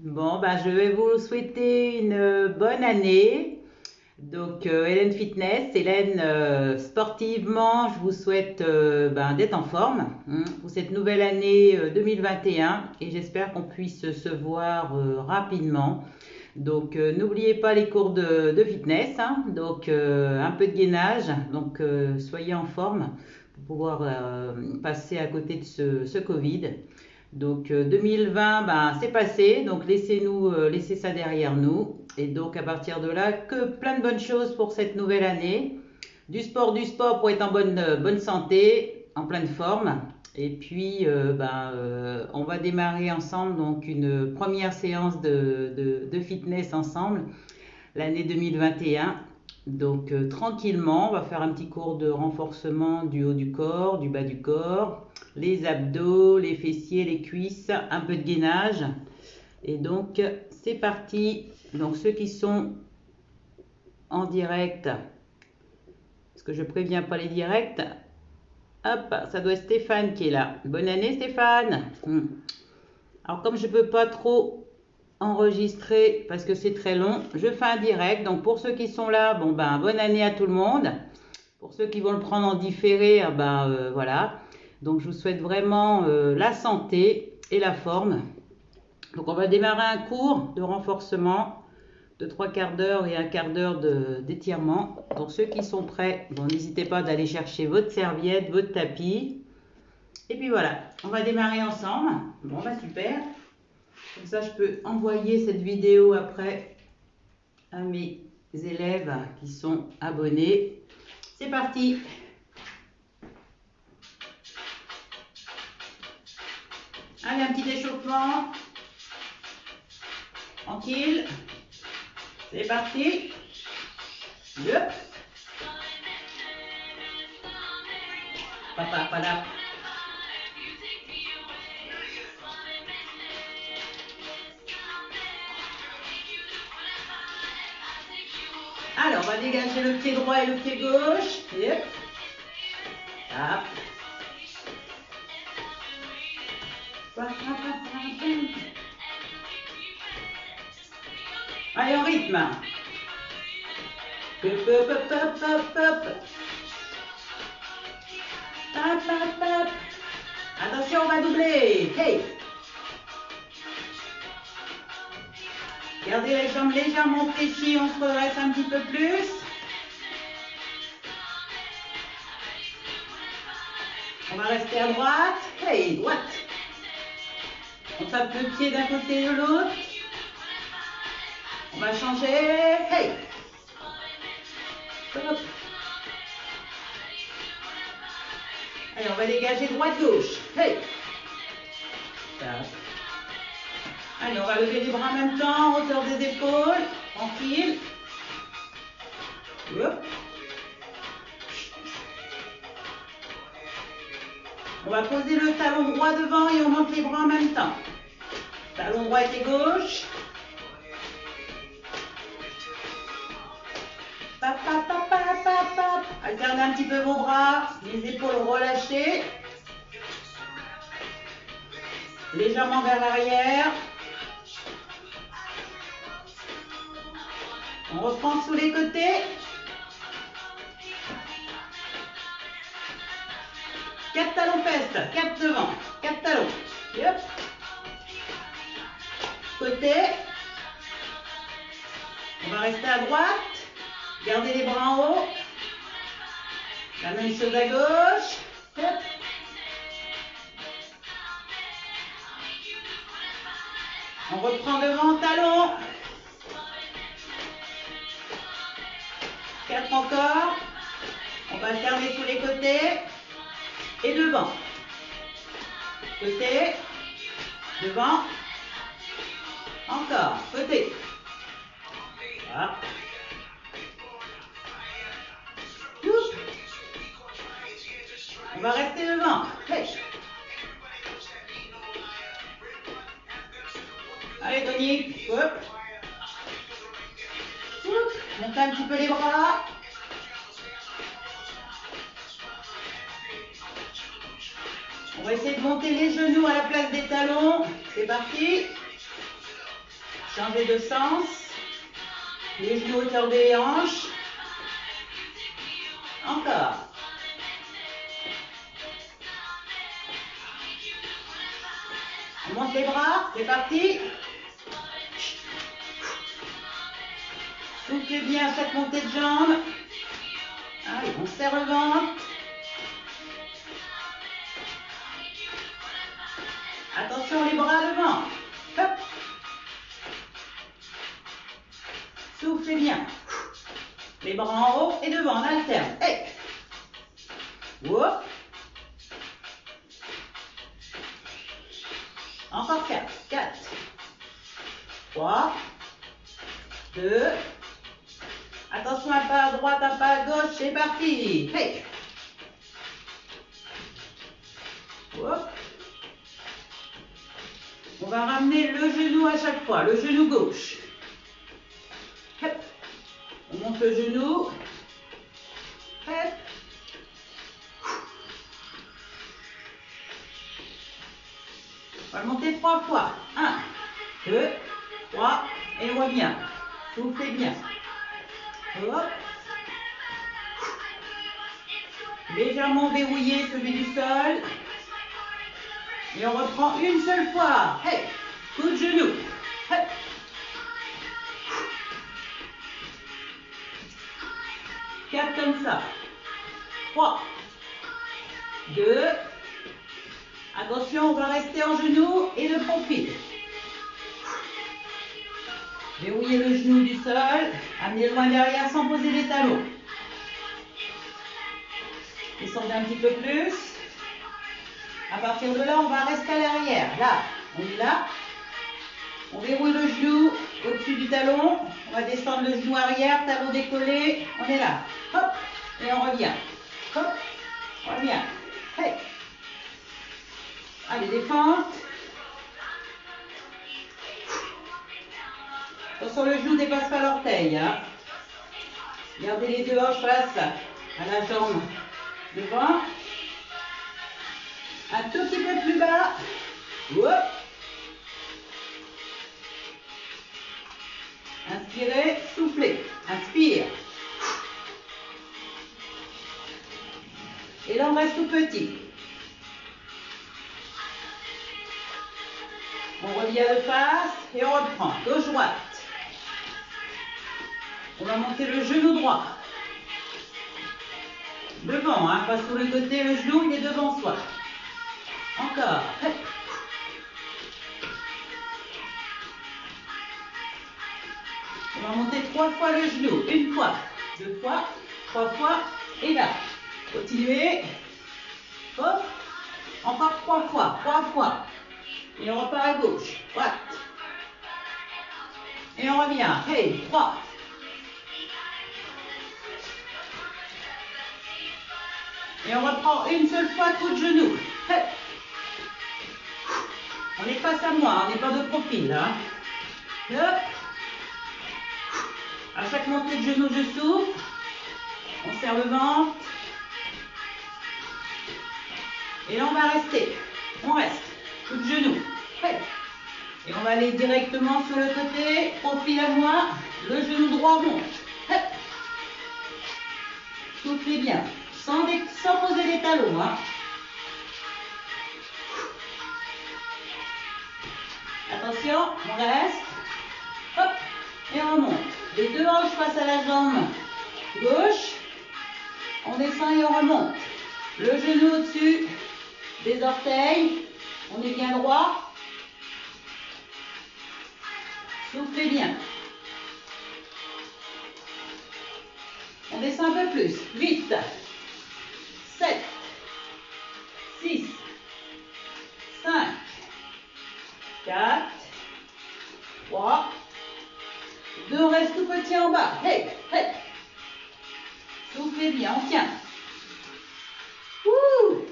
Bon, bah, je vais vous souhaiter une bonne année. Donc, Hélène Fitness, Hélène, sportivement, je vous souhaite d'être en forme pour cette nouvelle année 2021 et j'espère qu'on puisse se voir rapidement. Donc, n'oubliez pas les cours de fitness, hein. Donc, un peu de gainage. Donc, soyez en forme pour pouvoir passer à côté de ce Covid. Donc 2020, ben, c'est passé, donc laissez-nous laisser ça derrière nous. Et donc à partir de là, que plein de bonnes choses pour cette nouvelle année. Du sport pour être en bonne santé, en pleine forme. Et puis on va démarrer ensemble donc une première séance de fitness ensemble l'année 2021. Donc tranquillement, on va faire un petit cours de renforcement du haut du corps, du bas du corps, les abdos, les fessiers, les cuisses, un peu de gainage. Et donc c'est parti. Donc ceux qui sont en direct, parce que je préviens pas les directs, hop, ça doit être Stéphane qui est là. Bonne année Stéphane. Alors comme je peux pas trop enregistrer parce que c'est très long, je fais un direct. Donc pour ceux qui sont là, bon ben bonne année à tout le monde. Pour ceux qui vont le prendre en différé, voilà. Donc je vous souhaite vraiment la santé et la forme. Donc on va démarrer un cours de renforcement de 3/4 d'heure et 1/4 d'heure d'étirement. Donc ceux qui sont prêts, bon, n'hésitez pas d'aller chercher votre serviette, votre tapis. Et puis voilà, on va démarrer ensemble. Bon bah super. Comme ça je peux envoyer cette vidéo après à mes élèves qui sont abonnés. C'est parti. Allez, un petit échauffement. Tranquille. C'est parti. Yep. Papa, papa. Alors, on va dégager le pied droit et le pied gauche. Yep. Hop. Allez, en rythme. Hop, hop, hop, hop, hop, hop. Hop, hop, hop. Attention, on va doubler. Hey. Gardez les jambes légèrement fléchies, on se redresse un petit peu plus. On va rester à droite. Hey, droite. On tape le pied d'un côté et de l'autre. On va changer. Hey. Hop. Allez, on va dégager droite-gauche. Hey. Tape. Allez, on va lever les bras en même temps, hauteur des épaules, tranquille. Hop. On va poser le talon droit devant et on monte les bras en même temps. Talon droit et gauche. Pap, pap, pap, pap, pap, pap. Alternez un petit peu vos bras, les épaules relâchées. Légèrement vers l'arrière. On reprend sous les côtés. 4 talons fesses, 4 devant, 4 talons. Yep. Côté. On va rester à droite. Gardez les bras en haut. La même chose à gauche. Yep. On reprend devant, talon. 4 encore. On va alterner sous les côtés. Et devant. Côté. Devant. Encore. Côté. Voilà. On va rester devant. Hey. Allez, Tony. Hop. Montez un petit peu les bras. On va essayer de monter les genoux à la place des talons. C'est parti. Changez de sens. Les genoux hauteur des hanches. Encore. On monte les bras, c'est parti. Soufflez bien à chaque montée de jambe. Allez, on serre le ventre. Attention les bras devant. Hop. Soufflez bien. Les bras en haut et devant, on alterne. Hey. Whoop. Encore 4. 4. 3. 2. Attention, un pas à droite, un pas à gauche, c'est parti. Hey. Whoop. On va ramener le genou à chaque fois, le genou gauche. Hop. On monte le genou. Hop. On va le monter 3 fois. 1, 2, 3, et on revient. Soufflez bien. Hop. Légèrement verrouillé celui du sol. Et on reprend une seule fois. Hey, coup de genou. Hey. Quatre comme ça. 3, 2. Attention, on va rester en genou et le profil. Verrouillez le genou du sol. Amenez loin derrière sans poser les talons. Descendez un petit peu plus. À partir de là, on va rester à l'arrière. Là, on est là. On verrouille le genou au-dessus du talon. On va descendre le genou arrière, talon décollé. On est là. Hop. Et on revient. Hop. On revient. Hey. Allez, défente. Attention, le genou ne dépasse pas l'orteil. Hein. Gardez les deux hanches face à la jambe devant. Un tout petit peu plus bas. Hop. Inspirez, soufflez. Inspire. Et là, on reste tout petit. On revient de face et on reprend. Gauche-droite. On va monter le genou droit. Devant, hein, pas sur le côté, le genou, il est devant soi. Encore. On va monter 3 fois le genou. 1 fois, 2 fois, 3 fois. Et là, continuez. Hop. Encore 3 fois. 3 fois. Et on repart à gauche. Droite. Et on revient. Hey, 3. Et on reprend une seule fois, coup de genou. Hey. On est face à moi, on n'est pas de profil là. Hop. À chaque montée de genou, je souffle. On serre le ventre. Et là, on va rester. On reste. Coup de genou. Hey. Et on va aller directement sur le côté. Profil à moi. Le genou droit monte. Hey. Soufflez bien. Sans poser les talons. Hein. Attention, on reste. Hop. Et on remonte. Les deux hanches face à la jambe gauche. On descend et on remonte. Le genou au-dessus des orteils. On est bien droit. Soufflez bien. On descend un peu plus. 8, 7, 6, 5, 4, 3, 2, on reste tout petit en bas. Hey, hey. Soufflez bien, on tient. Ouh.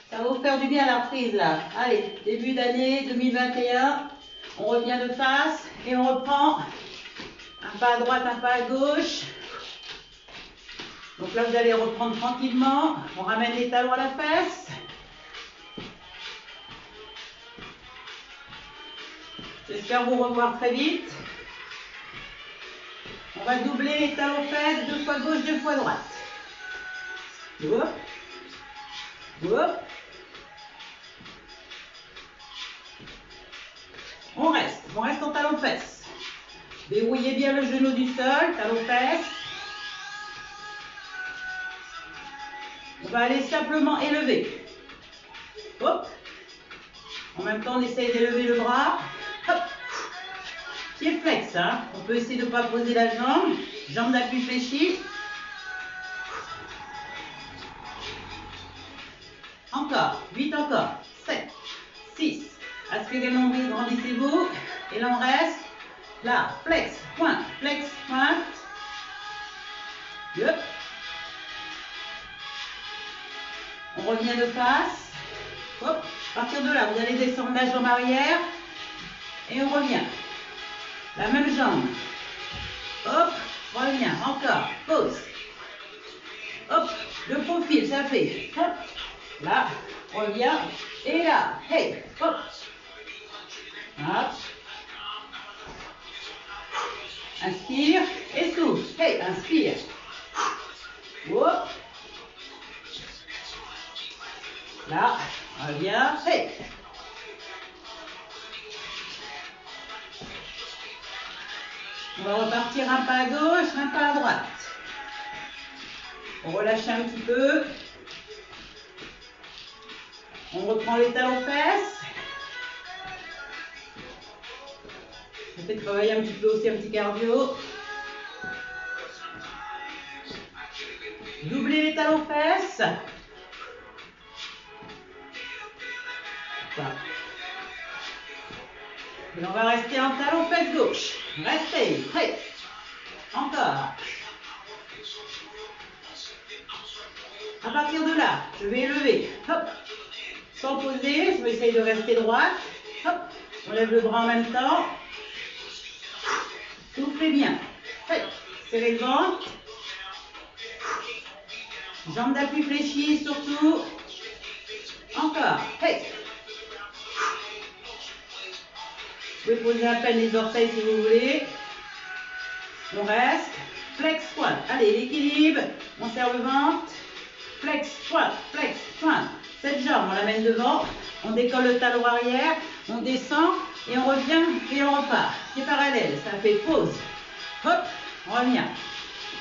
Ça va vous faire du bien la reprise là. Allez, début d'année 2021. On revient de face et on reprend. Un pas à droite, un pas à gauche. Donc là, vous allez reprendre tranquillement. On ramène les talons à la fesse. J'espère vous revoir très vite. On va doubler les talons fesses, 2 fois gauche, 2 fois droite. Hop. Hop. On reste en talons fesses. Dérouillez bien le genou du sol, talons fesses. On va aller simplement élever. Hop. En même temps, on essaye d'élever le bras. Hop. Pied flex. Hein. On peut essayer de ne pas poser la jambe. Jambe d'appui fléchie. Encore. 8 encore. 7. 6. Aspirez le nombril, grandissez-vous. Et là, on reste. Là. Flex. Pointe. Flex. Pointe. Hop. On revient de face. Hop. À partir de là, vous allez descendre la jambe arrière. Et on revient. La même jambe. Hop. Revient. Encore. Pause. Hop. Le profil, ça fait. Hop. Là. Revient. Et là. Hey. Hop. Hop. Inspire. Et souffle. Hey. Inspire. Hop. Là, reviens, hey. On va repartir un pas à gauche, un pas à droite. On relâche un petit peu. On reprend les talons fesses. Ça fait travailler un petit peu aussi un petit cardio. Doublez les talons fesses. Et on va rester en talon fesses gauche. Restez. Hey. Encore. À partir de là, je vais élever. Hop. Sans poser, je vais essayer de rester droite. Hop. On lève le bras en même temps. Soufflez bien. Hey. Serrez le ventre. Jambes d'appui fléchies surtout. Encore. Hey. Vous pouvez poser à peine les orteils si vous voulez. On reste. Flex, pointe. Allez, l'équilibre. On serre le ventre. Flex, pointe. Flex, pointe. Cette jambe, on l'amène devant. On décolle le talon arrière. On descend et on revient et on repart. C'est parallèle. Ça fait pause. Hop. On revient.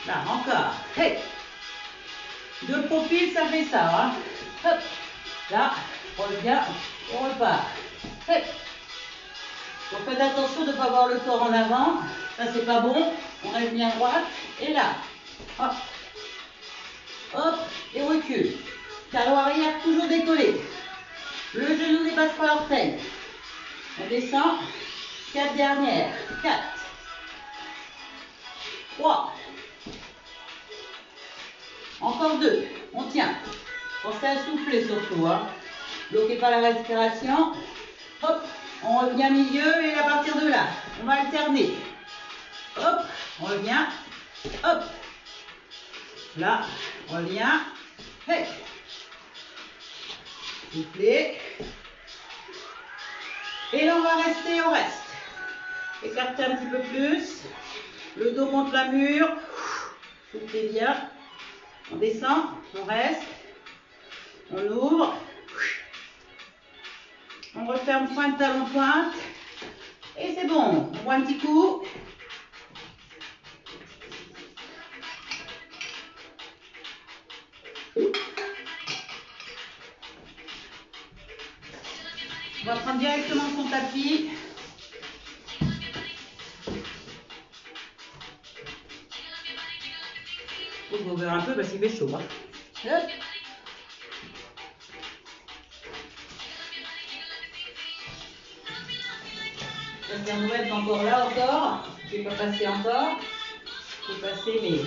Là, encore. Hey. De profil, ça fait ça. Hein. Hop. Là, on revient. On repart. Hey. Donc faites attention de ne pas avoir le corps en avant, ça c'est pas bon, on reste bien droite, et là, hop, hop, et recule. Talon arrière toujours décollé, le genou dépasse pas l'orteil. On descend, 4 dernières, 4, 3, encore 2, on tient. Pensez à souffler surtout, hein. Bloquez pas la respiration, hop. On revient milieu et à partir de là, on va alterner. Hop, on revient. Hop. Là, on revient. Hey. Soufflez. Et là, on va rester, on reste. Écartez un petit peu plus. Le dos contre la mur. Soufflez bien. On descend, on reste. On ouvre. On referme pointe, talon, pointe. Et c'est bon. On voit un petit coup. On va prendre directement son tapis. Il faut ouvrir un peu parce qu'il fait chaud. Hein. Hop. La nouvelle est encore là, encore. Je ne vais pas passer encore. Je vais passer, mais...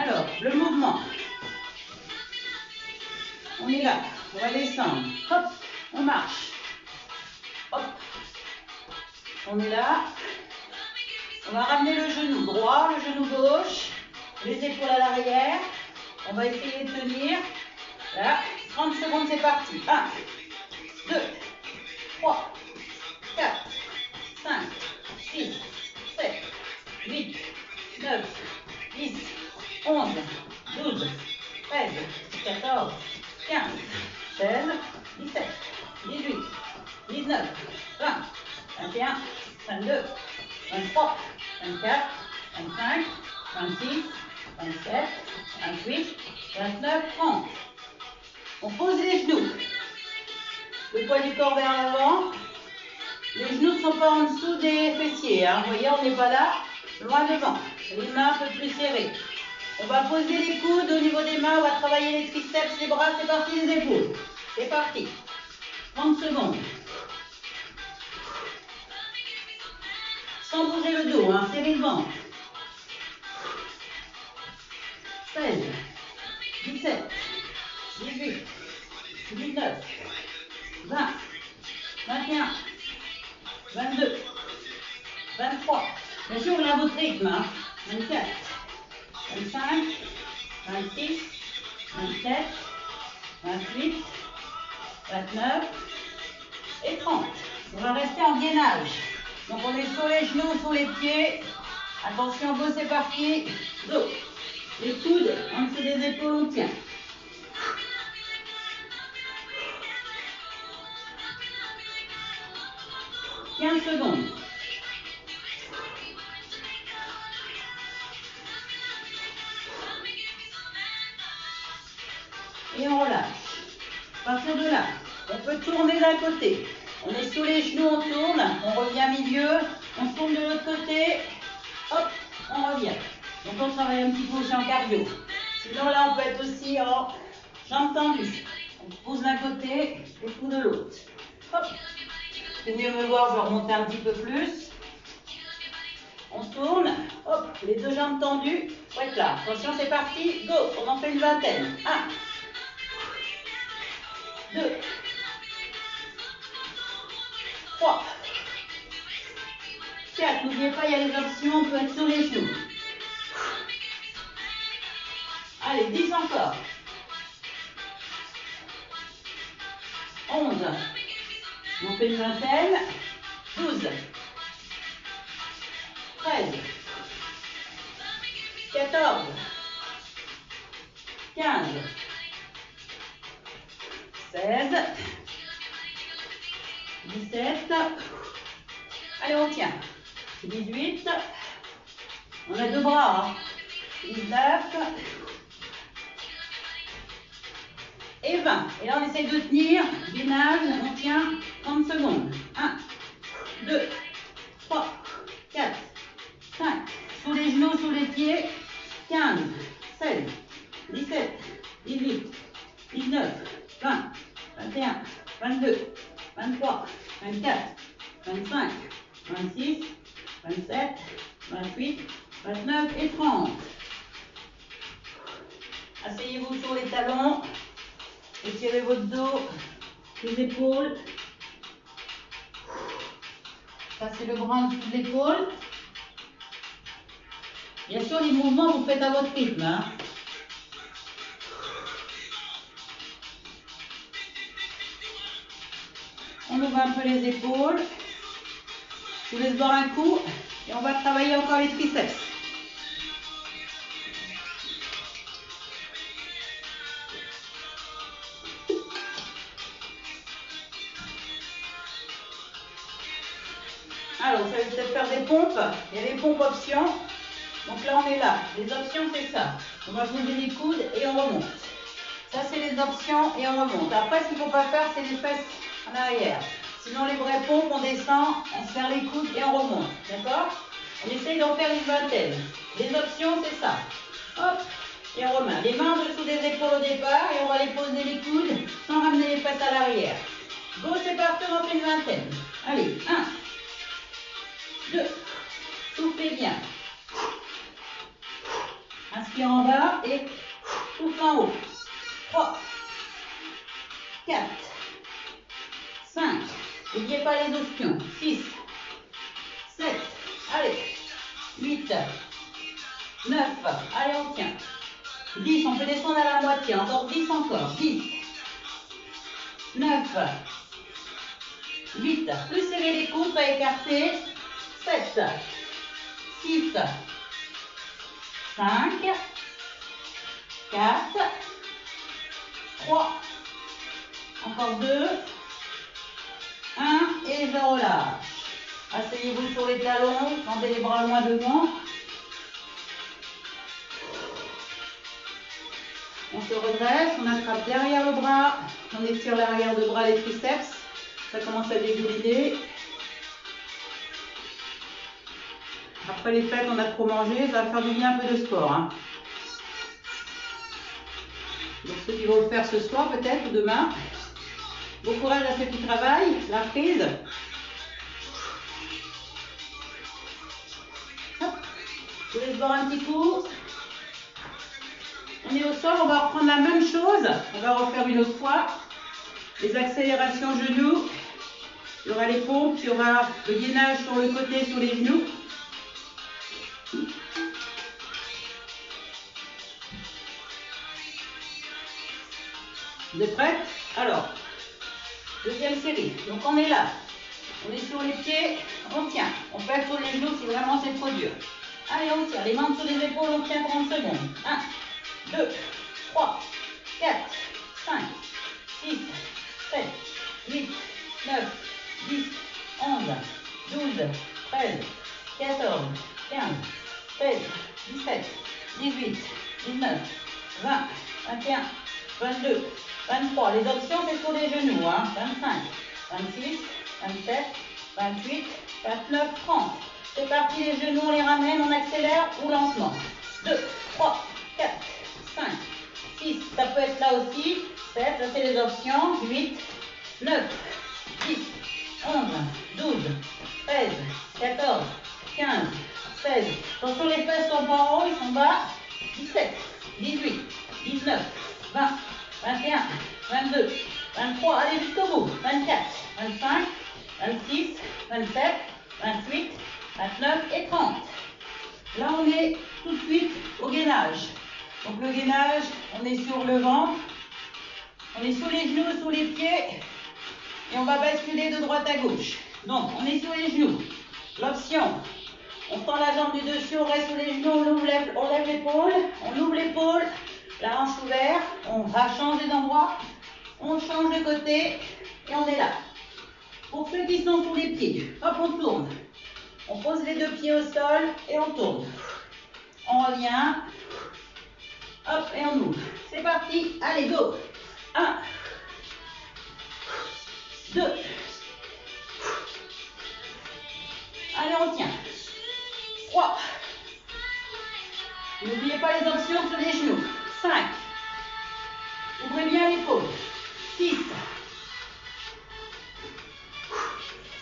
Alors, le mouvement. On est là. On va descendre. Hop, on marche. Hop. On est là. On va ramener le genou droit, le genou gauche. Les épaules à l'arrière. On va essayer de tenir. Là, 30 secondes, c'est parti. 1, 2, 3, 4, 5, 6, 7, 8, 9, 10, 11, 12, 13, 14, 15, 16, 17, 18, 19, 20, 21, 22, 23, 24, 25, 26, 27, 28, 29, 30. On pose les genoux. Le poids du corps vers l'avant. Les genoux ne sont pas en dessous des fessiers. Hein. Vous voyez, on n'est pas là, loin devant. Les mains un peu plus serrées. On va poser les coudes au niveau des mains. On va travailler les triceps, les bras. C'est parti, les épaules. C'est parti. 30 secondes. Sans bouger le dos, hein. Serrez le ventre. 16, 17, 18, 19, 20, 21, 22, 23. Bien sûr, on a votre rythme. Hein. 24, 25, 26, 27, 28, 29 et 30. On va rester en gainage. Donc on est sur les genoux, sur les pieds. Attention, go, c'est parti. Go. Les coudes en dessous des épaules, on tient. « 15 secondes. Et on relâche. À partir de là, on peut tourner d'un côté. On est sur les genoux, on tourne. On revient milieu. On tourne de l'autre côté. Hop, on revient. Donc on travaille un petit peu aussi en cardio. Sinon là, on peut être aussi en jambes tendues. On pose d'un côté et coups de l'autre. Hop. Pour mieux me voir, je vais remonter un petit peu plus. On tourne. Hop, les deux jambes tendues. Faut être là. Attention, c'est parti. Go. On en fait une vingtaine. 1, 2, 3, 4. N'oubliez pas, il y a les options. On peut être sur les genoux. Allez, 10 encore. 11. On fait une vingtaine. 12. 13. 14. 15. 16. 17. Allez, on tient. 18. On a deux bras. Hein. 19. Et 20. Et là, on essaye de tenir. Gainage, on tient 30 secondes. 1, 2, 3, 4, 5. Sous les genoux, sous les pieds. 15, 16, 17, 18, 19, 20, 21, 22, 23, 24, 25, 26, 27, 28, 29 et 30. Asseyez-vous sur les talons. Étirez votre dos, les épaules. Passez le bras en dessous de l'épaule. Bien sûr, les mouvements, vous faites à votre rythme. Hein. On ouvre un peu les épaules. Je vous laisse boire un coup et on va travailler encore les triceps. Alors, vous savez peut-être faire des pompes. Il y a des pompes options. Donc là, on est là. Les options, c'est ça. On va poser les coudes et on remonte. Ça, c'est les options et on remonte. Après, ce qu'il ne faut pas faire, c'est les fesses en arrière. Sinon, les vraies pompes, on descend, on se serre les coudes et on remonte. D'accord? On essaye d'en faire une vingtaine. Les options, c'est ça. Hop, et on remet. Les mains en dessous des épaules au départ et on va les poser les coudes sans ramener les fesses à l'arrière. Go, c'est parti, on en fait une vingtaine. Allez, 1, 2, soufflez bien. Inspire en bas et souffle en haut. 3, 4, 5. N'oubliez pas les options. 6, 7, allez. 8, 9, allez, on tient. 10, on peut descendre à la moitié. Encore 10 encore. 10, 9, 8. Plus serrer les coudes, pas écarter. 7, 6, 5, 4, 3, encore 2, 1 et je relâche. Asseyez-vous sur les talons, tendez les bras loin devant. On se redresse, on attrape derrière le bras, on étire l'arrière de bras, les triceps, ça commence à dégouliner. Après les fêtes, on a trop mangé, ça va faire du bien un peu de sport. Hein. Donc ceux qui vont le faire ce soir peut-être ou demain, bon courage à ceux qui travaillent, la prise. Hop. Je vous laisse boire un petit coup. On est au sol, on va reprendre la même chose. On va refaire une autre fois. Les accélérations genoux. Il y aura les pompes, il y aura le gainage sur le côté, sur les genoux. Vous êtes prêts? Alors, deuxième série. Donc on est là. On est sur les pieds, on tient. On pèse sur les genoux si vraiment c'est trop dur. Allez, on tire. Les mains sur les épaules, on tient 30 secondes. 1, 2, 3, 4, 5, 6, 7, 8, 9, 10, 11, 12, 13, 14, 15, 16, 17, 18, 19, 20, 21, 22, 23. Les options, c'est sur les genoux. 25, 26, 27, 28, 29, 30. C'est parti, les genoux, on les ramène, on accélère ou lentement. 2, 3, 4, 5, 6. Ça peut être là aussi. 7, ça c'est les options. 8, 9, 10, 11, 12, 13, 14, 15, 16. Attention, les fesses sont pas en haut, ils sont bas. 17, 18, 19, 20, 21, 22, 23. Allez jusqu'au bout. 24, 25, 26, 27, 28, 29 et 30. Là, on est tout de suite au gainage. Donc le gainage, on est sur le ventre. On est sur les genoux, sur les pieds. Et on va basculer de droite à gauche. Donc, on est sur les genoux. L'option, on prend la jambe du dessus, on reste sur les genoux, on lève l'épaule. On ouvre l'épaule, la hanche ouverte. On va changer d'endroit. On change de côté et on est là. Pour ceux qui sont sur les pieds, hop, on tourne. On pose les deux pieds au sol et on tourne. On revient. Hop, et on ouvre. C'est parti. Allez, go. 1, 2. Allez, on tient. 3. N'oubliez pas les options sur les genoux. 5. Ouvrez bien l'épaule. 6.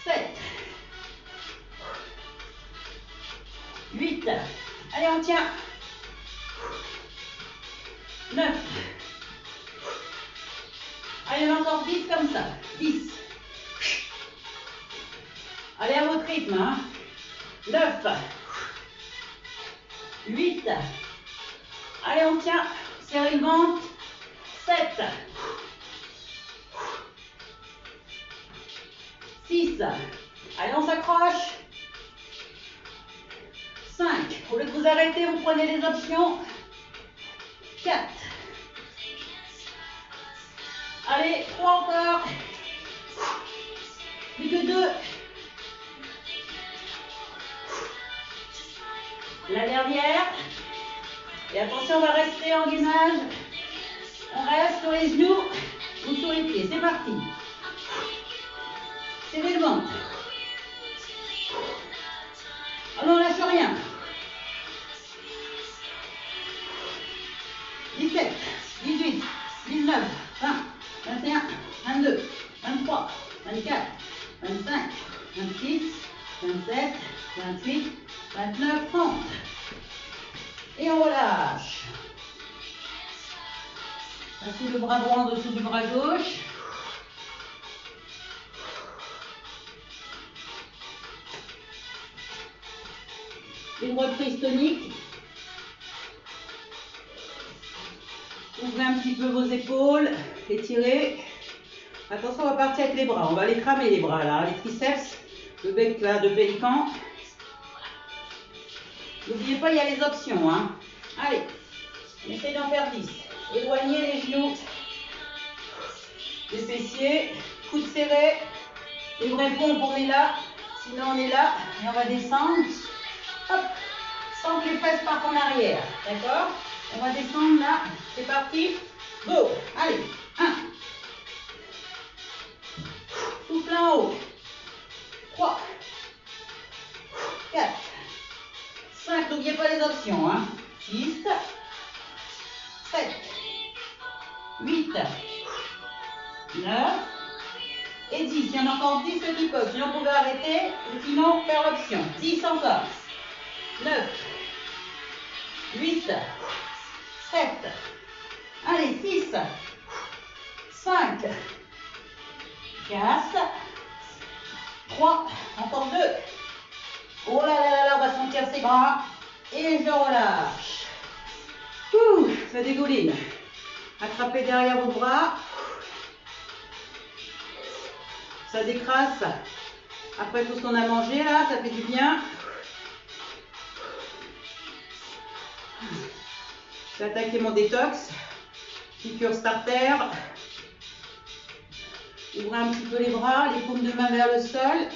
7. 8. Allez, on tient. 9. Allez, on a encore 10 comme ça. 10. Allez, à votre rythme. 9. 8. Allez, on tient. Serrez le ventre. 7. 6. Allez, on s'accroche. 5. Au lieu de vous arrêter, vous prenez les options. 4. Allez, 3 encore. Plus que 2. La dernière. Et attention, on va rester en gainage. On reste sur les genoux ou sur les pieds. C'est parti. Serrez le ventre. Oh non, lâche rien. 17, 18, 19, 20, 21, 22, 23, 24, 25, 26, 27, 28, 29, 30. Et on relâche. Passez le bras droit en dessous du bras gauche. Une reprise tonique. Ouvrez un petit peu vos épaules, étirez. Attention, on va partir avec les bras. On va les cramer les bras là, les triceps, le bec là de pélican. N'oubliez pas, il y a les options. Hein. Allez, on essaye d'en faire 10. Éloignez les genoux, les fessiers, coudes serrés. Les vrais pompes, on est là. Sinon, on est là et on va descendre. Hop, sans que les fesses partent en arrière. D'accord? On va descendre là. C'est parti. Go. Allez. 1. Souffle en haut. 3. 4. 5. N'oubliez pas les options. Hein. 6. 7. 8. 9. Et 10. Il y en a encore 10 ceux qui peuvent. Sinon, vous pouvez arrêter. Ou sinon, faire l'option. 10 encore. 9. 8. 7. Allez, 6. 5. 4. 3. Encore 2. Oh là là là là, on va sentir ses bras. Et je relâche. Ouh, ça dégouline. Attrapez derrière vos bras. Ça décrasse. Après tout ce qu'on a mangé là, ça fait du bien. Je vais attaquer mon détox. Piqûre starter. Ouvrez un petit peu les bras, les paumes de main vers le sol.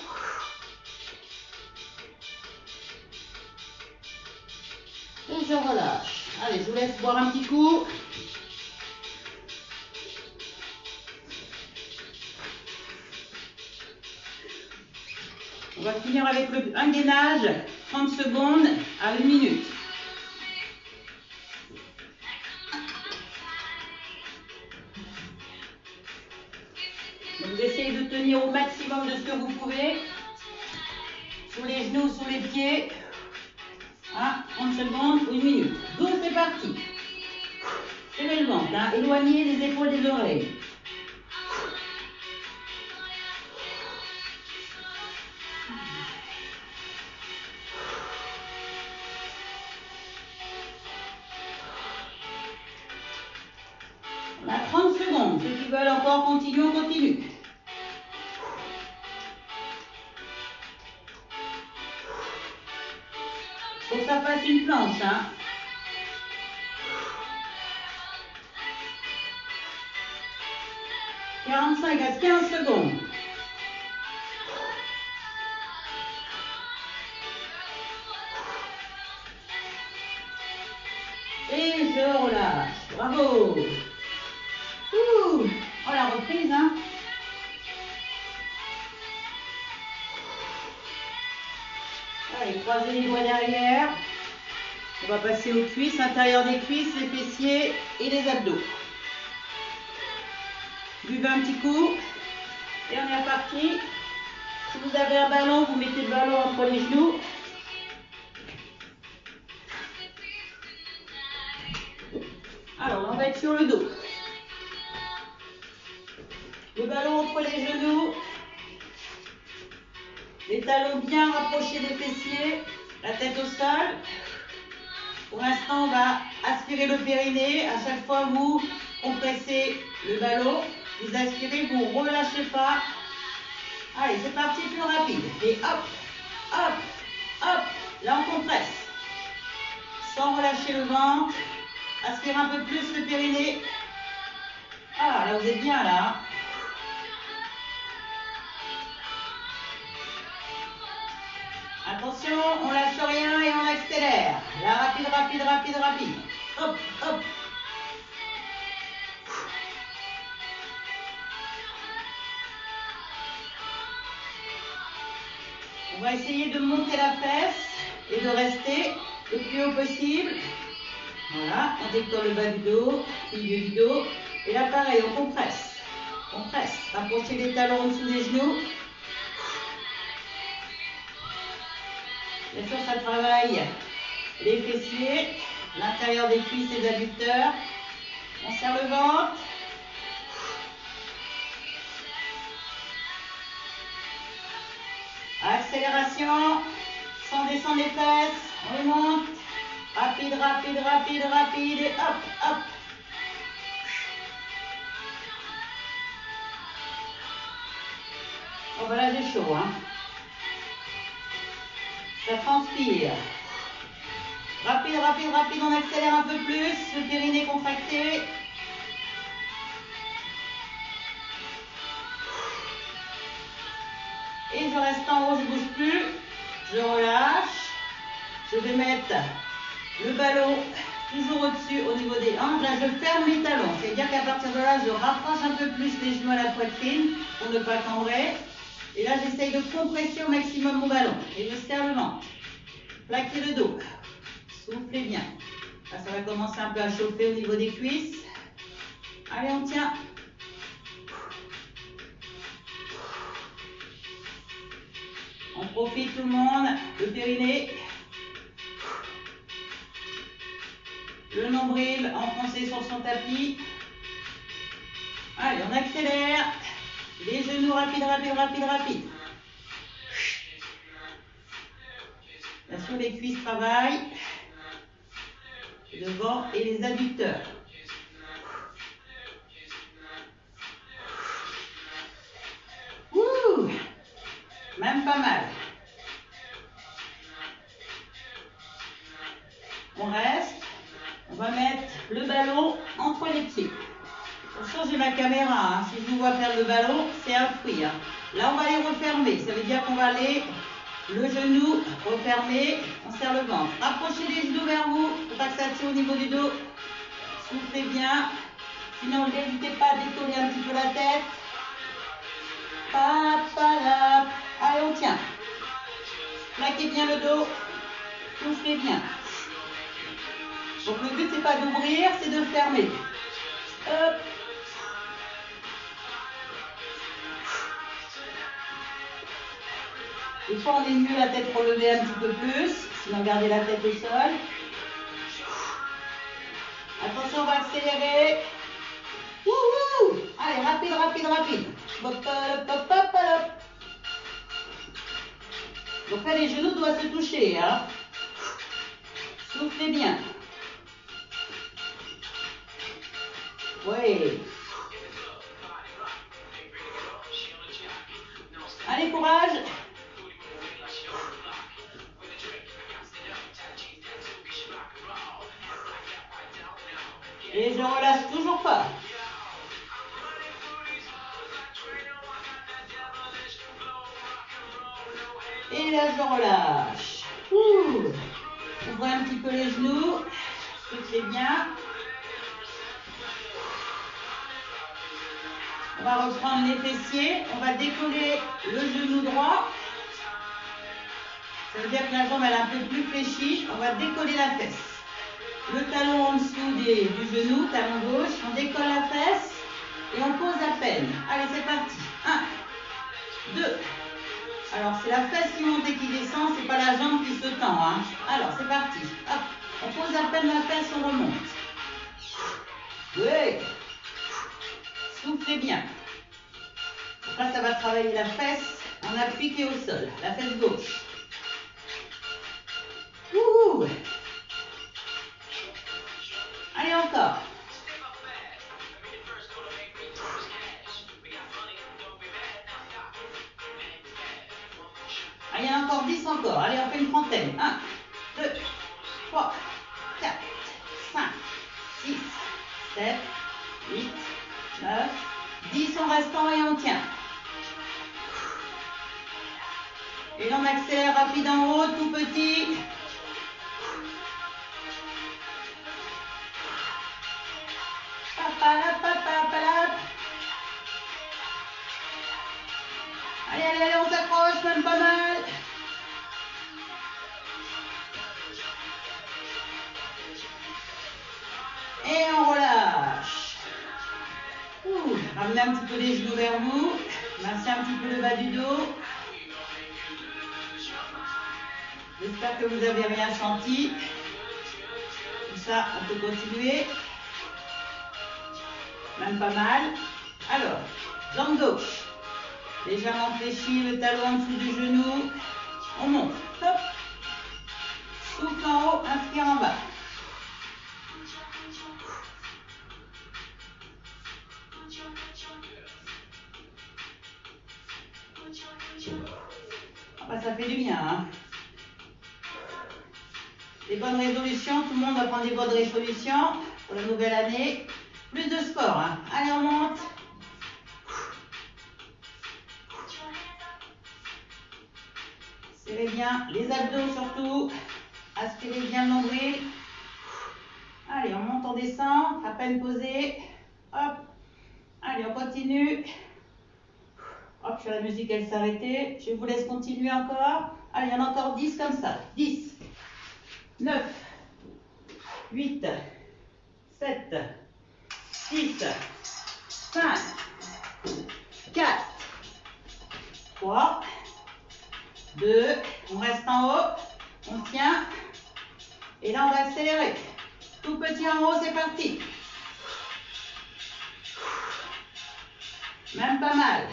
Et je relâche. Allez, je vous laisse boire un petit coup. On va finir avec un gainage, 30 secondes à 1 minute. Donc, vous essayez de tenir au maximum de ce que vous pouvez. Sur les genoux, sur les pieds. 30 secondes ou 1 minute. Go, c'est parti. Serrez le ventre, hein. Éloignez les épaules des oreilles. On a 30 secondes. Ceux qui veulent encore continuer, on continue. Faut que ça fasse une planche. Hein. « 45 à 15 secondes. Et je relâche. Bravo. Ouh. Oh, la reprise, hein. Allez, croisez les doigts derrière. On va passer aux cuisses, intérieur des cuisses, les fessiers et les abdos. Buvez un petit coup. Et on est reparti. Si vous avez un ballon, vous mettez le ballon entre les genoux. Alors, on va être sur le dos. Le ballon entre les genoux. Les talons bien rapprochés des fessiers. La tête au sol. Pour l'instant, on va aspirer le périnée. À chaque fois, vous compressez le ballon. Vous aspirez, vous ne relâchez pas. Allez, c'est parti, plus rapide. Et hop, hop, hop. Là, on compresse. Sans relâcher le ventre. Aspirez un peu plus le périnée. Ah, là, vous êtes bien, là. Attention, on lâche rien et on accélère. Là, rapide, rapide, rapide, rapide. Hop, hop. On va essayer de monter la fesse et de rester le plus haut possible. Voilà, on décolle le bas du dos, milieu du dos. Et là, pareil, on compresse. On presse. Rapprochez les talons en dessous des genoux. Bien sûr, ça travaille les fessiers, l'intérieur des cuisses et des adducteurs. On serre le ventre. Accélération, sans descendre les fesses, on les monte. Rapide, rapide, rapide, rapide, et hop, hop. Oh ben là j'ai chaud, hein. Ça transpire. Rapide, rapide, rapide, on accélère un peu plus. Le périnée contracté. Et je reste en haut, je ne bouge plus. Je relâche. Je vais mettre le ballon toujours au-dessus, au niveau des hanches. Là, je ferme mes talons. C'est-à-dire qu'à partir de là, je rapproche un peu plus les genoux à la poitrine pour ne pas cambrer. Et là, j'essaye de compresser au maximum mon ballon. Et je serre le ventre. Plaquez le dos. Soufflez bien. Là, ça va commencer un peu à chauffer au niveau des cuisses. Allez, on tient. On profite tout le monde. Le périnée. Le nombril enfoncé sur son tapis. Allez, on accélère. Les genoux rapides, rapides, rapides, rapides. Bien sûr, les cuisses travaillent. Devant et les adducteurs. Ouh, même pas mal. On reste. On va mettre le ballon entre les pieds. Attention, j'ai ma caméra. Hein. Si je vous vois faire le ballon, c'est un fruit. Hein. Là, on va les refermer. Ça veut dire qu'on va aller le genou refermer. On serre le ventre. Rapprochez les genoux vers vous. Il ne faut pas que ça tire au niveau du dos. Soufflez bien. Sinon, n'hésitez pas à décoller un petit peu la tête. Papalap. Allez, on tient. Plaquez bien le dos. Soufflez bien. Donc le but, c'est pas d'ouvrir, c'est de fermer. Hop. Des fois, on est mieux la tête relevée un petit peu plus. Sinon, gardez la tête au sol. Attention, on va accélérer. Wouhou! Allez, rapide, rapide, rapide. Hop, hop, hop, hop, hop. Donc là, les genoux doivent se toucher. Hein. Soufflez bien. Oui. Allez, courage. Et je relâche toujours pas. Et là, je relâche. Ouh. Ouvrez un petit peu les genoux. Soufflez bien. On va reprendre les fessiers. On va décoller le genou droit. Ça veut dire que la jambe elle est un peu plus fléchie. On va décoller la fesse. Le talon en dessous du genou, talon gauche. On décolle la fesse et on pose à peine. Allez, c'est parti. 1, 2. Alors, c'est la fesse qui monte et qui descend. C'est pas la jambe qui se tend. Hein. Alors, c'est parti. Hop. On pose à peine la fesse, on remonte. Oui. Soufflez bien. Là, ça va travailler la fesse en appui qui est au sol. La fesse gauche. Ouh. Allez, encore. Allez, il y en a encore 10 encore. Allez, on fait une trentaine. 1, 2, 3, 4, 5, 6, 7, 8, 9, 10. On reste en et on tient. Et là, on accélère rapide en haut, tout petit. Papalap, papalap. Allez, allez, allez, on s'accroche, même pas mal. Et on relâche. Ouh, ramenez un petit peu les genoux vers vous. Massez un petit peu le bas du dos. J'espère que vous avez rien senti. Tout ça, on peut continuer. Même pas mal. Alors, jambe gauche. Légèrement fléchie, le talon en dessous du genou. On monte. Hop. Souffle en haut, inspire en bas. Ah, ça fait du bien, hein. Des bonnes résolutions, tout le monde va prendre des bonnes résolutions pour la nouvelle année. Plus de sport, hein. Allez, on monte. Serrez bien les abdos surtout. Aspirez bien le nombril. Allez, on monte, on descend. À peine posé. Hop. Allez, on continue. Hop, la musique, elle s'est arrêtée. Je vous laisse continuer encore. Allez, il y en a encore 10 comme ça. 10, 9, 8, 7, 6, 5, 4, 3, 2, on reste en haut, on tient. Et là, on va accélérer. Tout petit en haut, c'est parti. Même pas mal.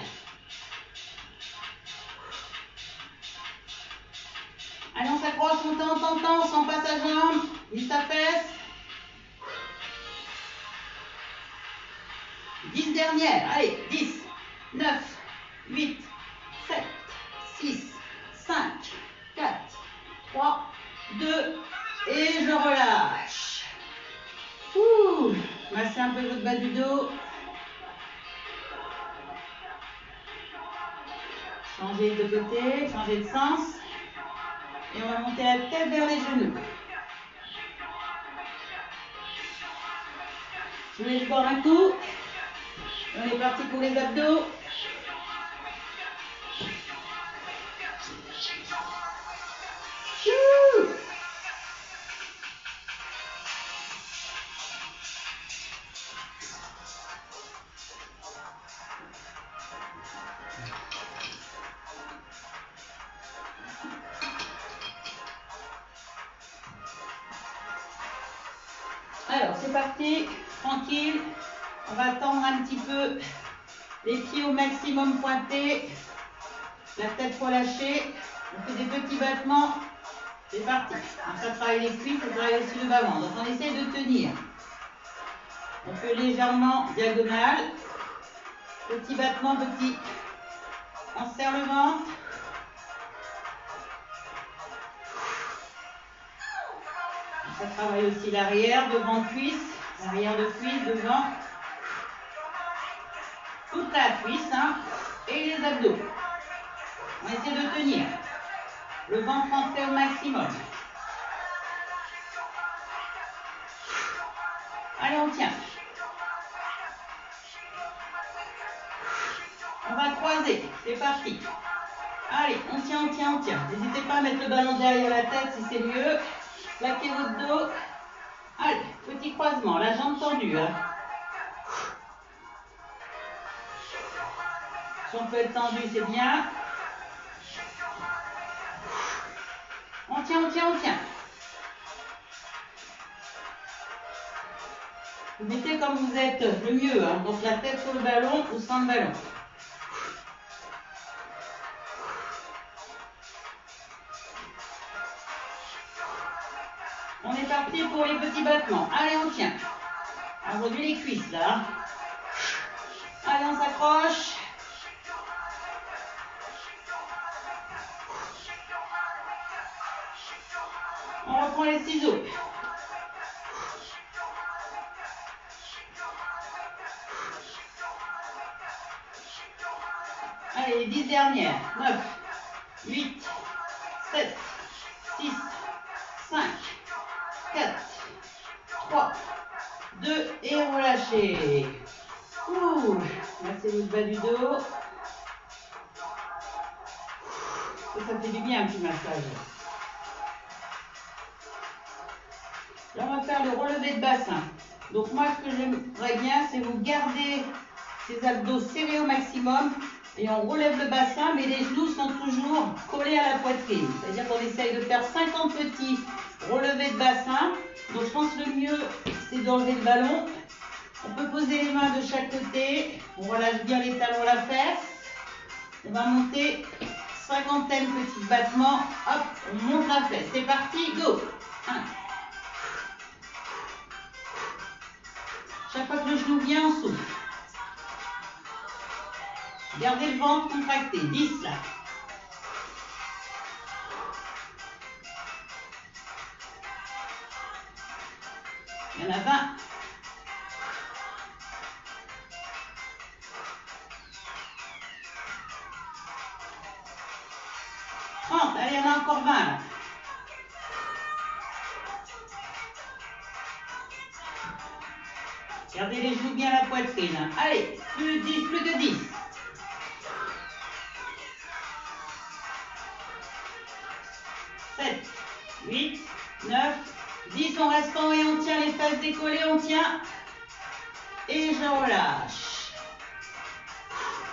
Allez, on s'accroche, on tente, sans passe à jambe, ni sa fesse. 10 dernières, allez, 10, 9, 8, 7, 6, 5, 4, 3, 2, et je relâche. Ouh, massez un peu votre bas du dos. Changez de côté, changez de sens. Et on va monter la tête vers les genoux. Je vous laisse boire un coup. On est parti pour les abdos. Chou! Alors, c'est parti, tranquille. On va tendre un petit peu les pieds au maximum pointés, la tête relâchée. On fait des petits battements. C'est parti. Donc, ça travaille les cuisses, ça travaille aussi le bas-ventre. Donc, on essaye de tenir. On fait légèrement diagonale. Petit battement, petit. On serre le ventre. Ça travaille aussi l'arrière, devant de cuisse, l'arrière de cuisse, devant. Toute la cuisse, hein, et les abdos. On essaie de tenir. Le ventre rentré au maximum. Allez, on tient. On va croiser. C'est parti. Allez, on tient, on tient, on tient. N'hésitez pas à mettre le ballon derrière la tête si c'est mieux. Plaquez votre dos. Allez, petit croisement. La jambe tendue. Hein. Si on peut être tendu, c'est bien. On tient, on tient, on tient. Vous mettez comme vous êtes le mieux. Hein. Donc la tête sur le ballon ou sans le ballon. On est parti pour les petits battements. Allez, on tient. On réduit les cuisses là. Allez, on s'accroche. On reprend les ciseaux. Allez, les 10 dernières. 9, 8, 7, 6, 5, 4, 3, 2 et relâchez. Ouh, massez le bas du dos. Ça fait du bien un petit massage. Là, on va faire le relevé de bassin. Donc moi, ce que j'aimerais bien, c'est vous garder ces abdos serrés au maximum et on relève le bassin, mais les genoux sont toujours collés à la poitrine. C'est-à-dire qu'on essaye de faire 50 petits relevés de bassin. Donc je pense que le mieux, c'est d'enlever le ballon. On peut poser les mains de chaque côté. On relâche bien les talons à la fesse. On va monter 50 petits battements. Hop, on monte la fesse. C'est parti, go. 1. Chaque fois que le genou vient, on souffle. Gardez le ventre contracté. 10 là. en a 20. 30, allez, il y en a encore 20 là. Gardez les genoux bien à la poitrine. Allez, plus que 10. 7, 8, 9, 10, on reste en haut et on tient les fesses décollées, on tient. Et je relâche.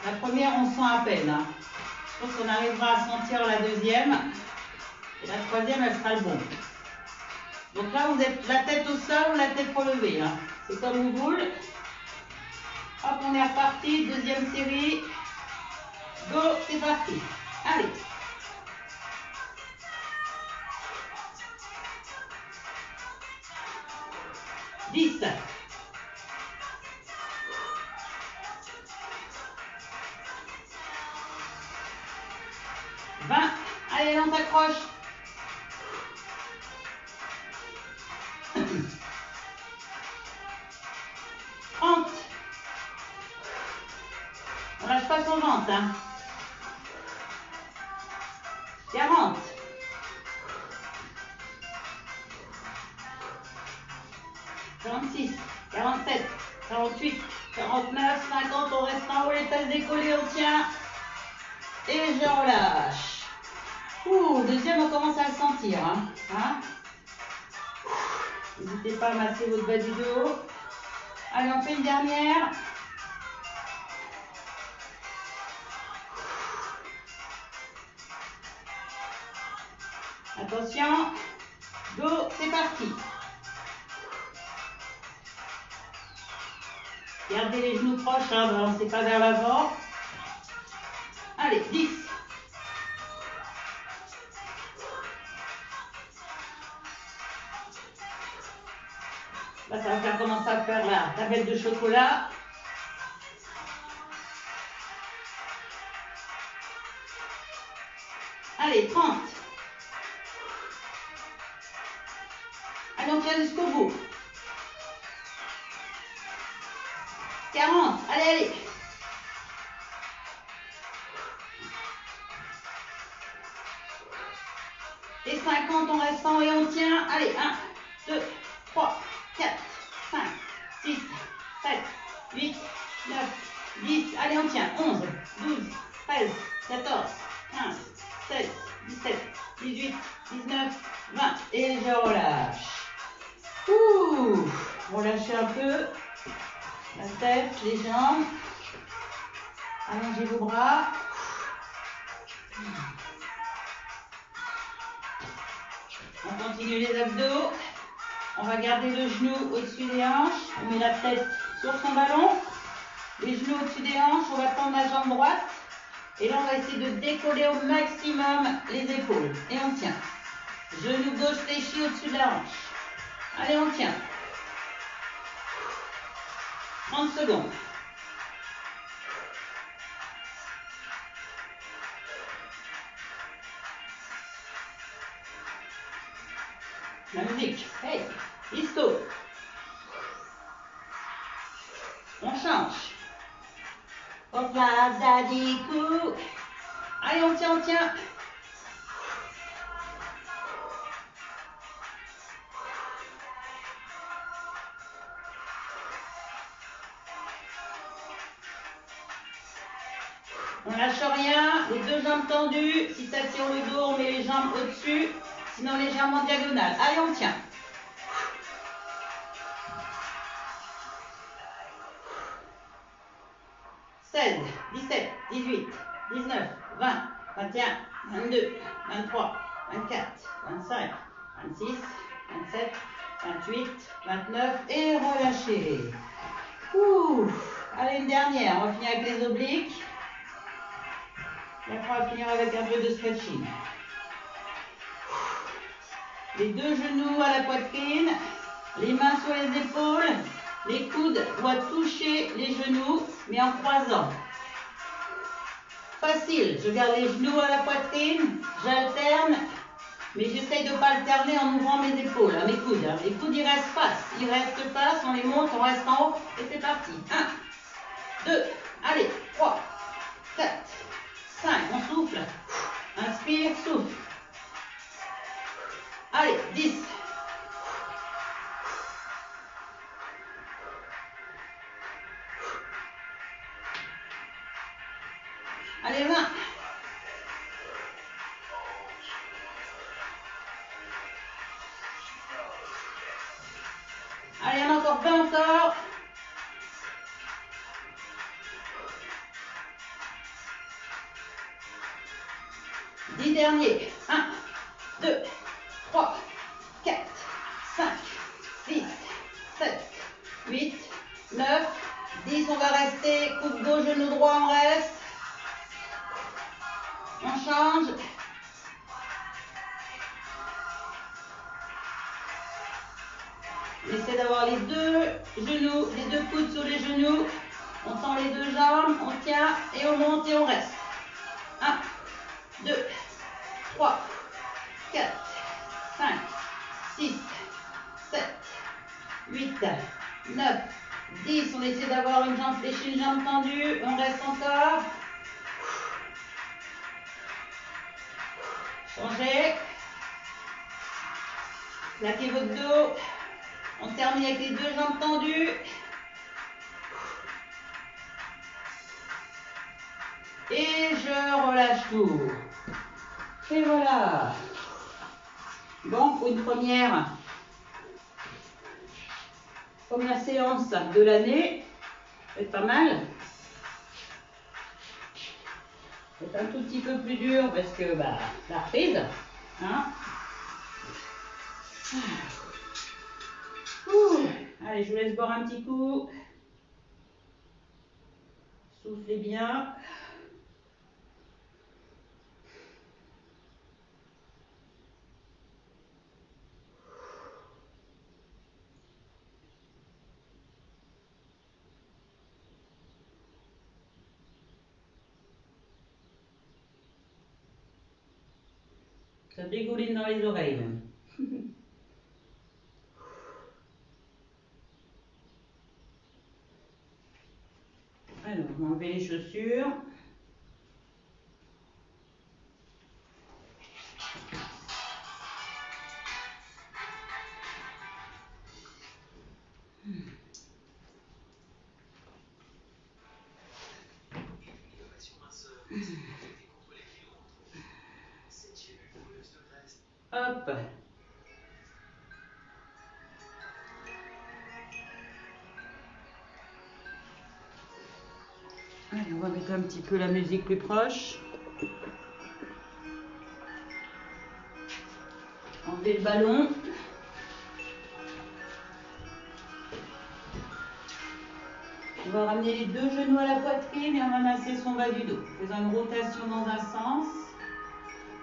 La première, on sent à peine. Hein. Je pense qu'on arrivera à sentir la deuxième. Et la troisième, elle sera le bon. Donc là, vous êtes la tête au sol ou la tête relevée. Hein. C'est comme vous voulez. Hop, on est reparti. Deuxième série. Go, c'est parti. Allez. Dix. 20. Allez, on s'accroche. 30. On lâche pas son ventre. Hein. 40. 46, 47, 48, 49, 50. On reste en haut, les fesses décollées, on tient. Et je relâche. Ouh, deuxième, on commence à le sentir. Hein. N'hésitez pas à masser votre bas du dos. Allez, on fait une dernière. Attention. Go, c'est parti. Gardez les genoux proches, hein, balancez pas vers l'avant. Allez, 10. Là, ça va faire commencer à faire la tablette de chocolat. Allez, 30. Allez, on tient jusqu'au bout. 40. Allez, allez. Et 50, on reste en haut et on tient. Allez, 1, 2, 3, 4, 5, 6, 7, 8, 9, 10. Allez, on tient. 11, 12, 13, 14, 15, 16, 17, 18, 19, 20. Et je relâche. Ouh, relâchez un peu la tête, les jambes. Allongez vos bras. On continue les abdos. On va garder le genou au-dessus des hanches. On met la tête sur son ballon. Les genoux au-dessus des hanches. On va tendre la jambe droite. Et là, on va essayer de décoller au maximum les épaules. Et on tient. Genou gauche fléchi au-dessus de la hanche. Allez, on tient. 30 secondes. La musique. Hey, histo. On change. Hop là, daddy coup. Allez, on tient, on tient. On lâche rien, les deux jambes tendues. Si ça tire le dos, on met les jambes au-dessus. Sinon, légèrement diagonale. Allez, on tient. « 16, 17, 18, 19, 20, 21, 22, 23, 24, 25, 26, 27, 28, 29 et relâchez. Ouh. Allez, une dernière. On va finir avec les obliques. Et après, on va finir avec un peu de stretching. Les deux genoux à la poitrine, les mains sur les épaules, les coudes doivent toucher les genoux, mais en croisant. Facile, je garde les genoux à la poitrine, j'alterne, Mais j'essaye de ne pas alterner en ouvrant mes épaules, hein, mes coudes. Hein. Les coudes, ils restent face. Ils restent face, on les monte, on reste en haut. Et c'est parti. 1, 2, allez, 3, 4, 5. On souffle. Inspire, souffle. Allez, 10. Allez, 20. Allez, on a encore 20 encore. Dernier. 1, 2, 3, 4, 5, 6, 7, 8, 9, 10. On va rester. Coude gauche, genou droit, on reste. On change. On essaie d'avoir les deux genoux, les deux coudes sur les genoux. On tend les deux jambes, on tient et on monte et on reste. 1, 2, 3, 4, 5, 6, 7, 8, 9, 10. On essaie d'avoir une jambe fléchie, une jambe tendue. On reste encore. Changez. Plaquez votre dos. On termine avec les deux jambes tendues. Et je relâche tout. Et voilà. Bon, pour une première séance de l'année, c'est pas mal. C'est un tout petit peu plus dur parce que la reprise. Hein. Allez, je vous laisse boire un petit coup. Soufflez bien. Ça dégouline dans les oreilles même. Alors, on va enlever les chaussures. Hop. Allez, on va mettre un petit peu la musique plus proche. Enlever le ballon. On va ramener les deux genoux à la poitrine et on va masser son bas du dos. Faisant une rotation dans un sens.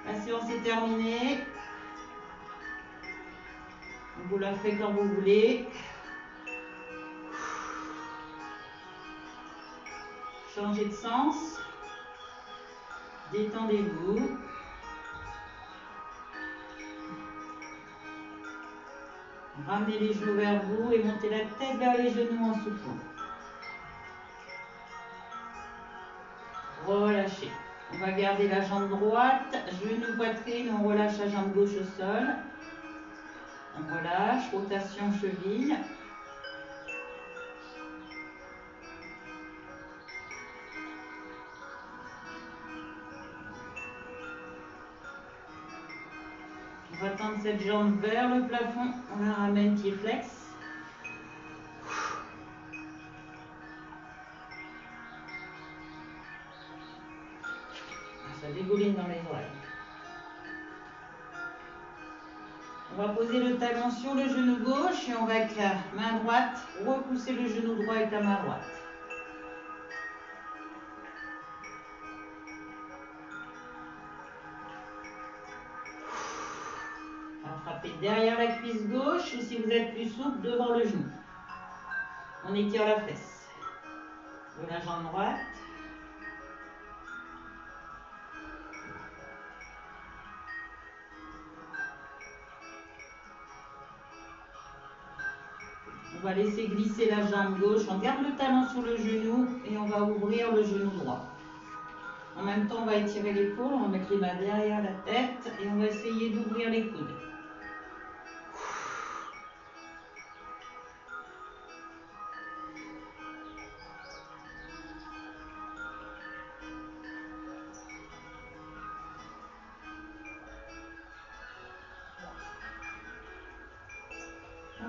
La séance est terminée. Vous la faites quand vous voulez. Changez de sens. Détendez-vous. Ramenez les genoux vers vous et montez la tête vers les genoux en soufflant. Relâchez. On va garder la jambe droite, genou poitrine, on relâche la jambe gauche au sol. On relâche, rotation cheville. On va tendre cette jambe vers le plafond, on la ramène pied flex. Ça dégouline dans les oreilles. On va poser le talon sur le genou gauche et on va avec la main droite repousser le genou droit avec la main droite. Attrapez derrière la cuisse gauche ou si vous êtes plus souple, devant le genou. On étire la fesse. De la jambe droite. On va laisser glisser la jambe gauche. On garde le talon sur le genou et on va ouvrir le genou droit. En même temps, on va étirer l'épaule. On va mettre les mains derrière la tête et on va essayer d'ouvrir les coudes.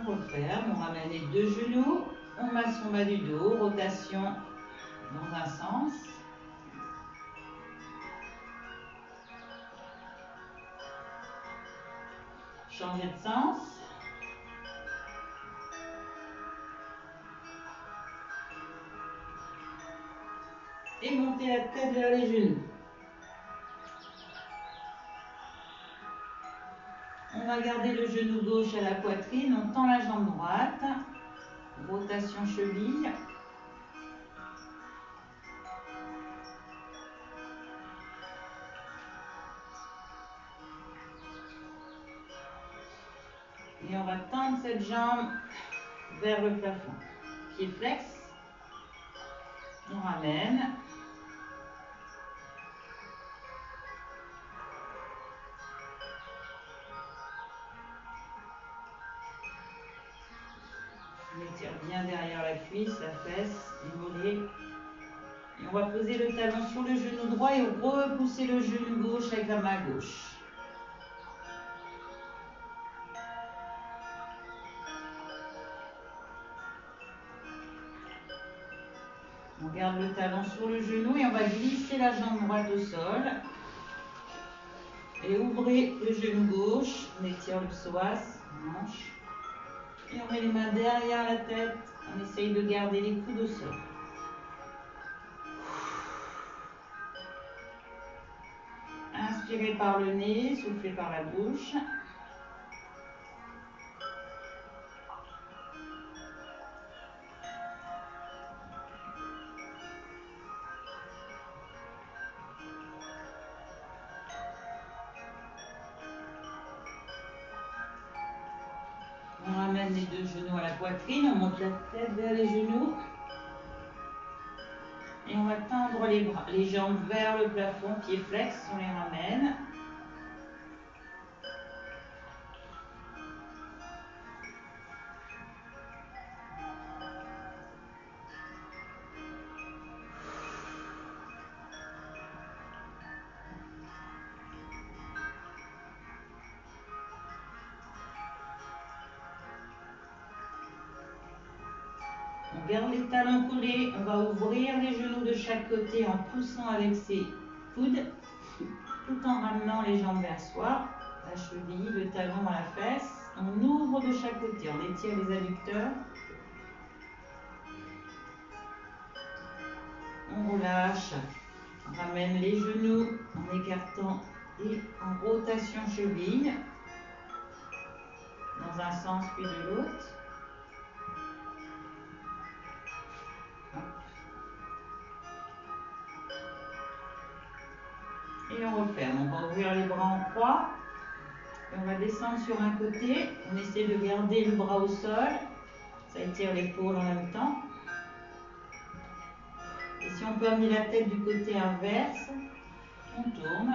On referme, on ramène les deux genoux, on masse son bas du dos, rotation dans un sens. Changer de sens. Et monter la tête vers les genoux. On va garder le genou gauche à la poitrine, on tend la jambe droite. Rotation cheville. Et on va tendre cette jambe vers le plafond. Pied flex. On ramène. On étire bien derrière la cuisse, la fesse, les mollets. Et on va poser le talon sur le genou droit et repousser le genou gauche avec la main gauche. On garde le talon sur le genou et on va glisser la jambe droite au sol. Et ouvrez le genou gauche, on étire le psoas, manche. Et on met les mains derrière la tête, on essaye de garder les coudes au sol. Inspirez par le nez, soufflez par la bouche. On ramène les deux genoux à la poitrine, on monte la tête vers les genoux. Et on va tendre les jambes vers le plafond, pieds flex, on les ramène. On garde les talons collés, on va ouvrir les genoux de chaque côté en poussant avec ses coudes, tout en ramenant les jambes vers soi, la cheville, le talon à la fesse. On ouvre de chaque côté, on étire les adducteurs. On relâche, on ramène les genoux en écartant et en rotation cheville, dans un sens puis de l'autre. Et on referme. On va ouvrir les bras en croix. Et on va descendre sur un côté. On essaie de garder le bras au sol. Ça étire l'épaule en même temps. Et si on peut amener la tête du côté inverse, on tourne.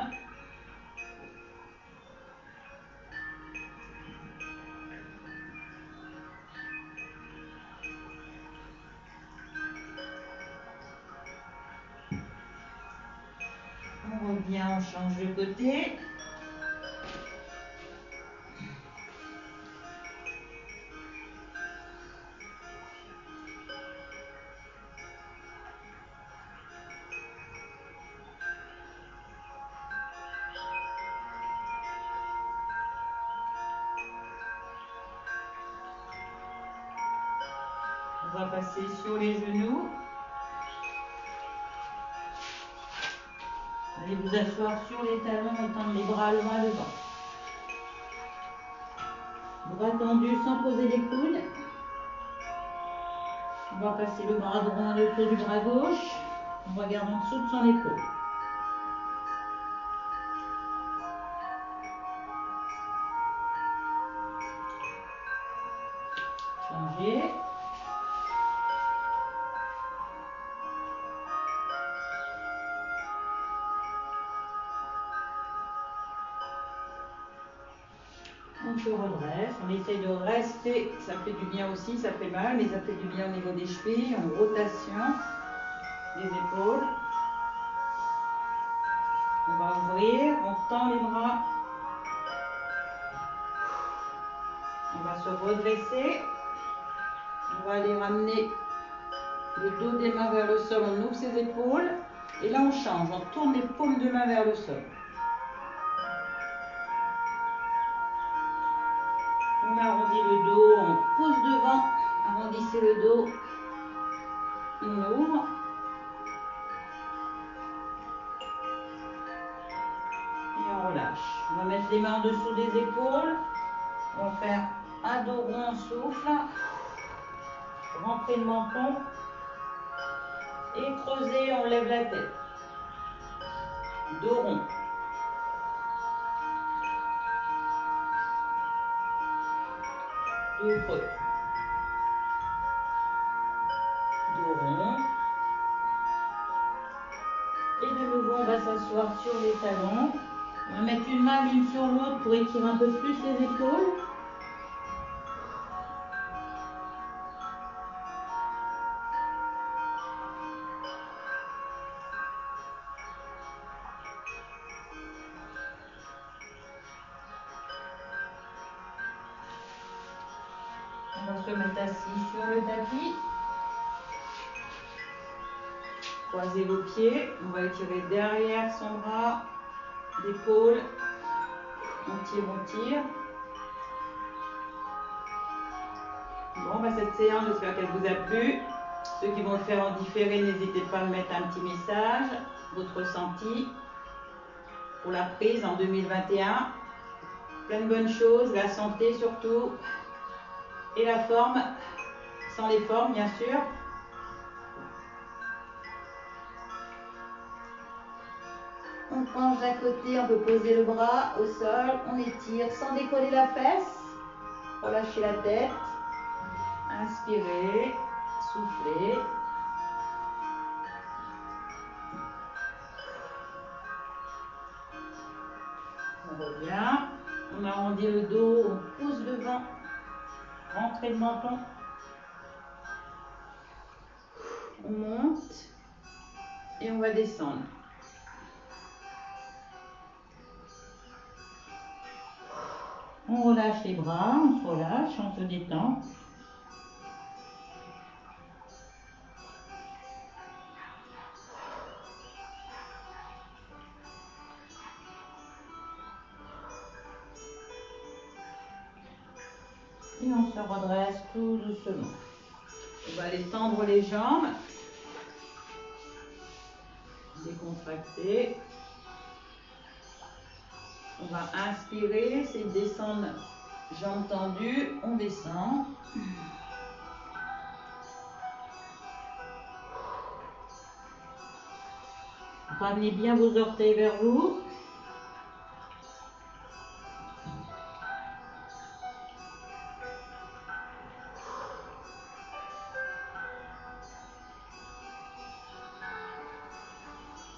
On revient, on change de côté. On va passer sur les genoux. Allez vous asseoir sur les talons et tendre les bras loin devant. Bras tendus sans poser les coudes. On va passer le bras droit dans le creux du bras gauche. On regarde en dessous de son épaule. Changer. On se redresse, on essaye de rester, ça fait du bien aussi, ça fait mal, mais ça fait du bien au niveau des chevilles, en rotation des épaules. On va ouvrir, on tend les bras. On va se redresser. On va aller ramener le dos des mains vers le sol, on ouvre ses épaules. Et là on change, on tourne les paumes de main vers le sol. On arrondit le dos, on pose devant, arrondissez le dos, on ouvre. Et on relâche. On va mettre les mains en dessous des épaules. On va faire un dos rond, on souffle. Rentrer le menton. Et creuser, on lève la tête. Dos rond. Dos creux. Dos rond. Et de nouveau, on va s'asseoir sur les talons. On va mettre une main l'une sur l'autre pour étirer un peu plus les épaules. On va se mettre assis sur le tapis. Croisez vos pieds. On va étirer derrière son bras, l'épaule. On tire, on tire. Bon, bah cette séance, j'espère qu'elle vous a plu. Ceux qui vont le faire en différé, n'hésitez pas à me mettre un petit message, votre ressenti pour la prise en 2021. Plein de bonnes choses, la santé surtout, et la forme, sans les formes bien sûr. On penche d'un côté, on peut poser le bras au sol, on étire sans décoller la fesse, relâchez la tête, inspirez, soufflez. On revient, on arrondit le dos, on pousse devant, rentrée de menton. On monte et on va descendre. On relâche les bras, on se relâche, on se détend. Et on se redresse tout doucement. On va aller tendre les jambes. Décontracter. On va inspirer, c'est descendre, jambes tendues, on descend. Ramenez bien vos orteils vers vous.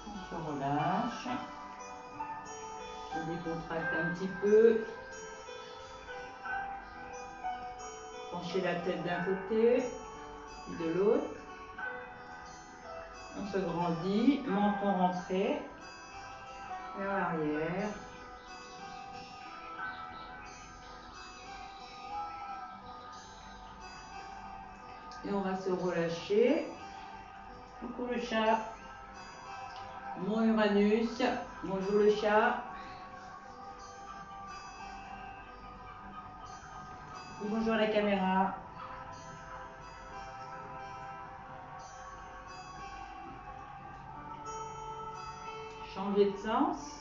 On se relâche. On décontracte un petit peu. Penchez la tête d'un côté et de l'autre. On se grandit, menton rentré vers l'arrière. Et on va se relâcher. Coucou le chat. Mon Uranus. Bonjour le chat. Bonjour la caméra. Changer de sens.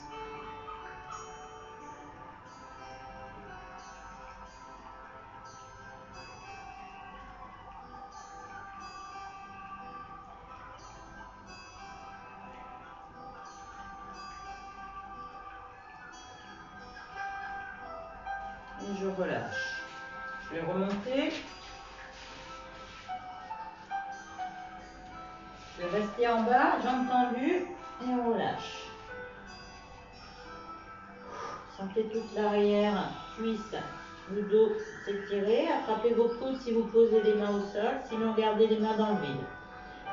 Et je relâche. Je vais remonter. Je vais rester en bas, jambes tendues et on relâche. Sentez toute l'arrière cuisse, le dos s'étirer. Attrapez vos coudes si vous posez les mains au sol, sinon gardez les mains dans le vide.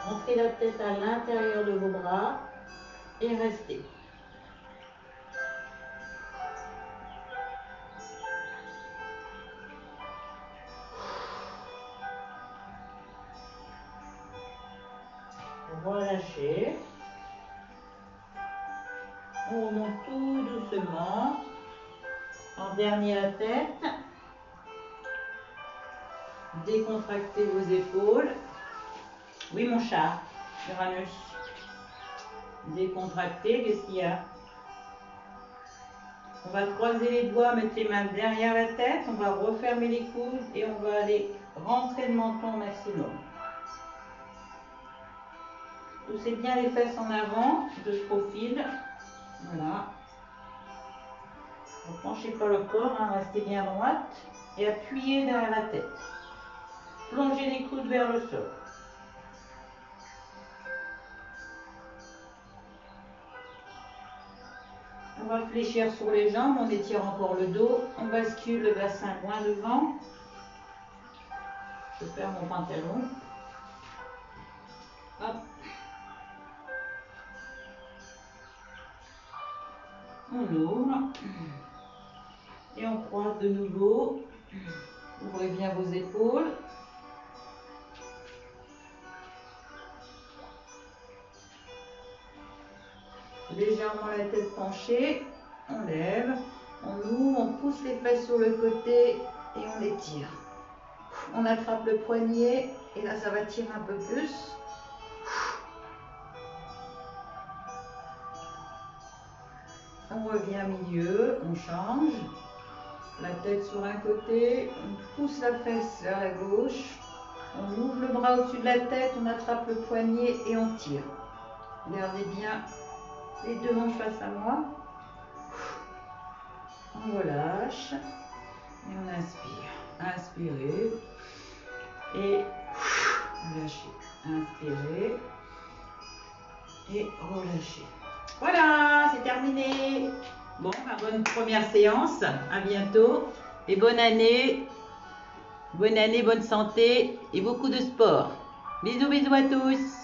Montrez la tête à l'intérieur de vos bras et restez. Relâchez. On remonte tout doucement. En dernier la tête. Décontractez vos épaules. Oui mon chat, Uranus. Décontractez, qu'est-ce qu'il y a? On va croiser les doigts, mettre les mains derrière la tête, on va refermer les coudes et on va aller rentrer le menton au maximum. Poussez bien les fesses en avant, de profil. Voilà. Ne penchez pas le corps, hein, restez bien droite et appuyez derrière la tête. Plongez les coudes vers le sol. On va fléchir sur les jambes, on étire encore le dos, on bascule le bassin loin devant. Je perds mon pantalon. Hop. On ouvre. Et on croise de nouveau. Ouvrez bien vos épaules. Légèrement la tête penchée. On lève. On ouvre, on pousse les fesses sur le côté et on les tire. On attrape le poignet et là ça va tirer un peu plus. On revient au milieu, on change. La tête sur un côté, on pousse la fesse vers la gauche. On ouvre le bras au-dessus de la tête, on attrape le poignet et on tire. Gardez bien les deux hanches face à moi. On relâche et on inspire. Inspirez et lâchez. Inspirez et relâchez. Voilà, c'est terminé. Bon, bonne première séance. À bientôt et bonne année. Bonne année, bonne santé et beaucoup de sport. Bisous, bisous à tous.